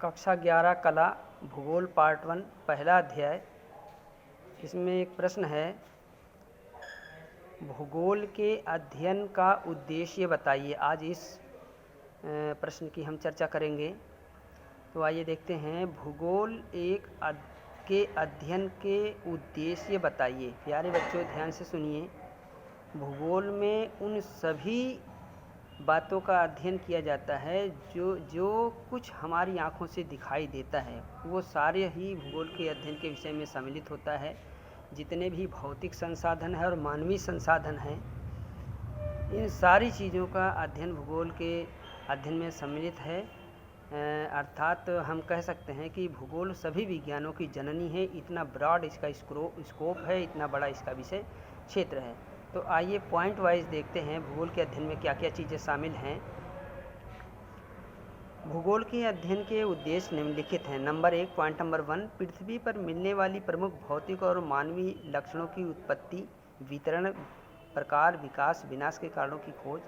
कक्षा 11 कला भूगोल पार्ट 1 पहला अध्याय। इसमें एक प्रश्न है, भूगोल के अध्ययन का उद्देश्य बताइए। आज इस प्रश्न की हम चर्चा करेंगे। तो आइए देखते हैं, भूगोल के अध्ययन के उद्देश्य बताइए। प्यारे बच्चों ध्यान से सुनिए, भूगोल में उन सभी बातों का अध्ययन किया जाता है जो कुछ हमारी आँखों से दिखाई देता है, वो सारे ही भूगोल के अध्ययन के विषय में सम्मिलित होता है। जितने भी भौतिक संसाधन है और मानवीय संसाधन हैं, इन सारी चीज़ों का अध्ययन भूगोल के अध्ययन में सम्मिलित है। अर्थात हम कह सकते हैं कि भूगोल सभी विज्ञानों की जननी है। इतना ब्रॉड इसका स्कोप है, इतना बड़ा इसका विषय क्षेत्र है। तो आइए पॉइंट वाइज देखते हैं भूगोल के अध्ययन में क्या क्या चीज़ें शामिल हैं। भूगोल के अध्ययन के उद्देश्य निम्नलिखित हैं। नंबर 1, पॉइंट नंबर 1, पृथ्वी पर मिलने वाली प्रमुख भौतिक और मानवीय लक्षणों की उत्पत्ति, वितरण, प्रकार, विकास, विनाश के कारणों की खोज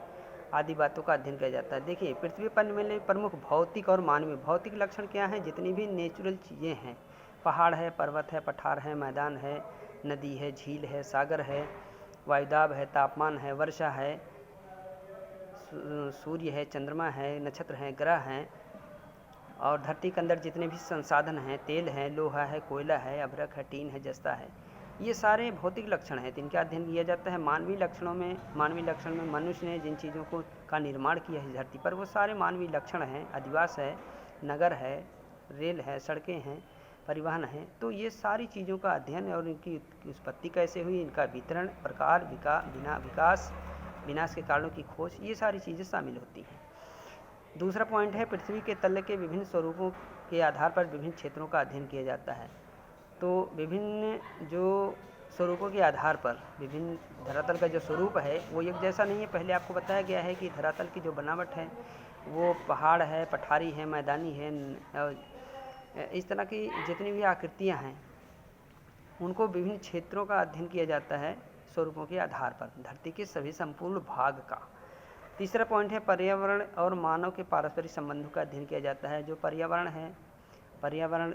आदि बातों का अध्ययन किया जाता है। देखिए, पृथ्वी पर मिलने प्रमुख भौतिक और मानवीय भौतिक लक्षण क्या हैं? जितनी भी नेचुरल चीज़ें हैं, पहाड़ है, पर्वत है, पठार है, मैदान है, नदी है, झील है, सागर है, वायुदाब है, तापमान है, वर्षा है, सूर्य है, चंद्रमा है, नक्षत्र हैं, ग्रह हैं, और धरती के अंदर जितने भी संसाधन हैं, तेल है, लोहा है, कोयला है, अभ्रक है, टीन है, जस्ता है, ये सारे भौतिक लक्षण हैं। इनका अध्ययन किया जाता है। मानवीय लक्षण में मनुष्य ने जिन चीज़ों का निर्माण किया है धरती पर, वो सारे मानवीय लक्षण हैं। अधिवास है, नगर है, रेल है, सड़कें हैं, परिवहन है। तो ये सारी चीज़ों का अध्ययन और इनकी उत्पत्ति कैसे हुई, इनका वितरण, प्रकार, विकास, विनाश के कारणों की खोज, ये सारी चीज़ें शामिल होती हैं। दूसरा पॉइंट है, पृथ्वी के तल के विभिन्न स्वरूपों के आधार पर विभिन्न क्षेत्रों का अध्ययन किया जाता है। तो विभिन्न जो स्वरूपों के आधार पर विभिन्न धरातल का जो स्वरूप है वो एक जैसा नहीं है। पहले आपको बताया गया है कि धरातल की जो बनावट है वो पहाड़ है, पठारी है, मैदानी है, इस तरह की जितनी भी आकृतियाँ हैं उनको विभिन्न क्षेत्रों का अध्ययन किया जाता है स्वरूपों के आधार पर, धरती के सभी संपूर्ण भाग का। तीसरा पॉइंट है, पर्यावरण और मानव के पारस्परिक संबंधों का अध्ययन किया जाता है। जो पर्यावरण है, पर्यावरण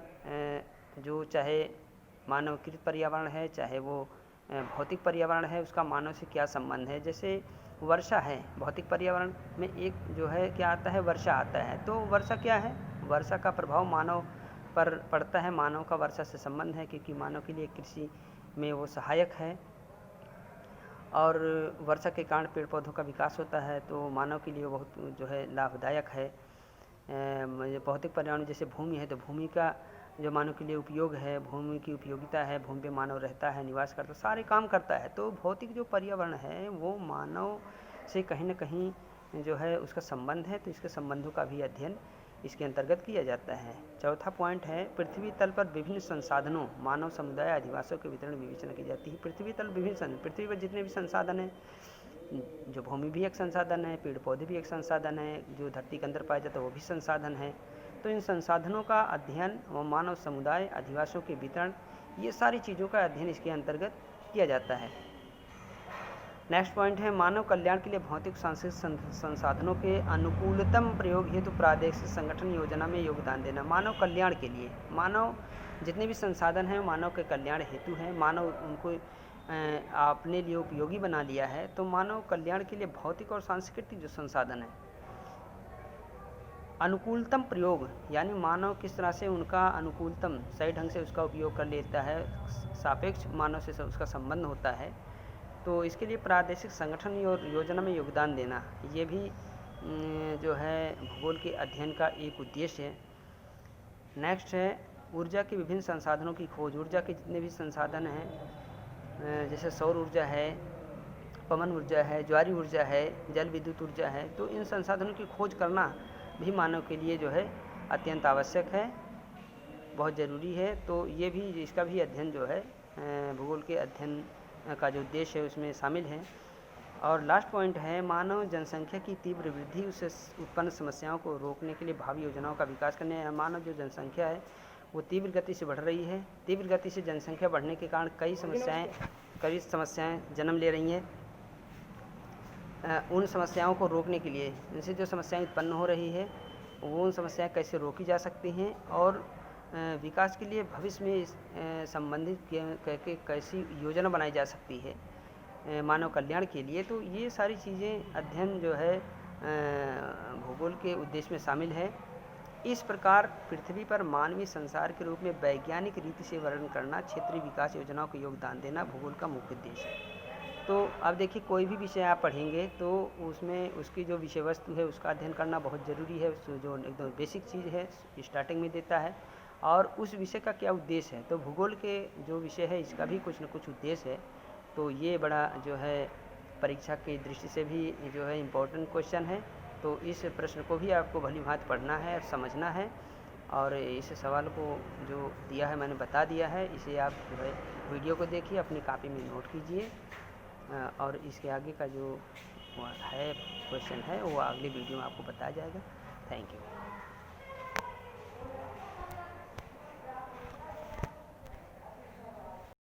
जो चाहे मानवकृत पर्यावरण है, चाहे वो भौतिक पर्यावरण है, उसका मानव से क्या संबंध है। जैसे वर्षा है, भौतिक पर्यावरण में एक जो है क्या आता है, वर्षा आता है। तो वर्षा क्या है, वर्षा का प्रभाव मानव पर पड़ता है, मानव का वर्षा से संबंध है, क्योंकि मानव के लिए कृषि में वो सहायक है और वर्षा के कारण पेड़ पौधों का विकास होता है, तो मानव के लिए बहुत जो है लाभदायक है। भौतिक पर्यावरण जैसे भूमि है, तो भूमि का जो मानव के लिए उपयोग है, भूमि की उपयोगिता है, भूमि पे मानव रहता है, निवास करता है, सारे काम करता है। तो भौतिक जो पर्यावरण है वो मानव से कहीं ना कहीं जो है उसका संबंध है, तो इसके संबंधों का भी अध्ययन इसके अंतर्गत किया जाता है। चौथा पॉइंट है, पृथ्वी तल पर विभिन्न संसाधनों, मानव समुदाय, अधिवासियों के वितरण विवेचना की जाती है। पृथ्वी पर जितने भी संसाधन हैं, जो भूमि भी एक संसाधन है, पेड़ पौधे भी एक संसाधन है, जो धरती के अंदर पाया जाता है वो भी संसाधन है। तो इन संसाधनों का अध्ययन व मानव समुदाय, अधिवासियों के वितरण, ये सारी चीज़ों का अध्ययन इसके अंतर्गत किया जाता है। नेक्स्ट पॉइंट है, मानव कल्याण के लिए भौतिक सांस्कृतिक संसाधनों के अनुकूलतम प्रयोग हेतु प्रादेशिक संगठन योजना में योगदान देना। मानव कल्याण के लिए, मानव जितने भी संसाधन हैं मानव के कल्याण हेतु हैं, मानव उनको अपने लिए उपयोगी बना लिया है। तो मानव कल्याण के लिए भौतिक और सांस्कृतिक जो संसाधन है, अनुकूलतम प्रयोग यानी मानव किस तरह से उनका अनुकूलतम सही ढंग से उसका उपयोग कर लेता है, सापेक्ष मानव से उसका संबंध होता है। तो इसके लिए प्रादेशिक संगठन और योजना में योगदान देना, ये भी जो है भूगोल के अध्ययन का एक उद्देश्य है। नेक्स्ट है, ऊर्जा के विभिन्न संसाधनों की खोज। ऊर्जा के जितने भी संसाधन हैं, जैसे सौर ऊर्जा है, पवन ऊर्जा है, ज्वारीय ऊर्जा है, जल विद्युत ऊर्जा है, तो इन संसाधनों की खोज करना भी मानव के लिए जो है अत्यंत आवश्यक है, बहुत ज़रूरी है। तो ये भी, इसका भी अध्ययन जो है भूगोल के अध्ययन का जो उद्देश्य है उसमें शामिल है। और लास्ट पॉइंट है, मानव जनसंख्या की तीव्र वृद्धि, उससे उत्पन्न समस्याओं को रोकने के लिए भावी योजनाओं का विकास करने। मानव जो जनसंख्या है वो तीव्र गति से बढ़ रही है। तीव्र गति से जनसंख्या बढ़ने के कारण कई समस्याएं जन्म ले रही हैं। उन समस्याओं को रोकने के लिए, इनसे जो समस्याएं उत्पन्न हो रही है वो उन समस्याएं कैसे रोकी जा सकती हैं और विकास के लिए भविष्य में संबंधित करके कैसी योजना बनाई जा सकती है मानव कल्याण के लिए। तो ये सारी चीज़ें अध्ययन जो है भूगोल के उद्देश्य में शामिल है। इस प्रकार पृथ्वी पर मानवीय संसार के रूप में वैज्ञानिक रीति से वर्णन करना, क्षेत्रीय विकास योजनाओं को योगदान देना भूगोल का मुख्य उद्देश्य है। तो अब देखिए, कोई भी विषय आप पढ़ेंगे तो उसमें उसकी जो विषय वस्तु है उसका अध्ययन करना बहुत ज़रूरी है। जो एकदम बेसिक चीज़ है स्टार्टिंग में देता है, और उस विषय का क्या उद्देश्य है। तो भूगोल के जो विषय है इसका भी कुछ न कुछ उद्देश्य है। तो ये बड़ा जो है परीक्षा की दृष्टि से भी जो है इम्पोर्टेंट क्वेश्चन है। तो इस प्रश्न को भी आपको भली भांति पढ़ना है और समझना है, और इस सवाल को जो दिया है मैंने बता दिया है, इसे आप जो है वीडियो को देखिए, अपनी कॉपी में नोट कीजिए, और इसके आगे का जो है क्वेश्चन है वो अगली वीडियो में आपको बताया जाएगा। Thank you.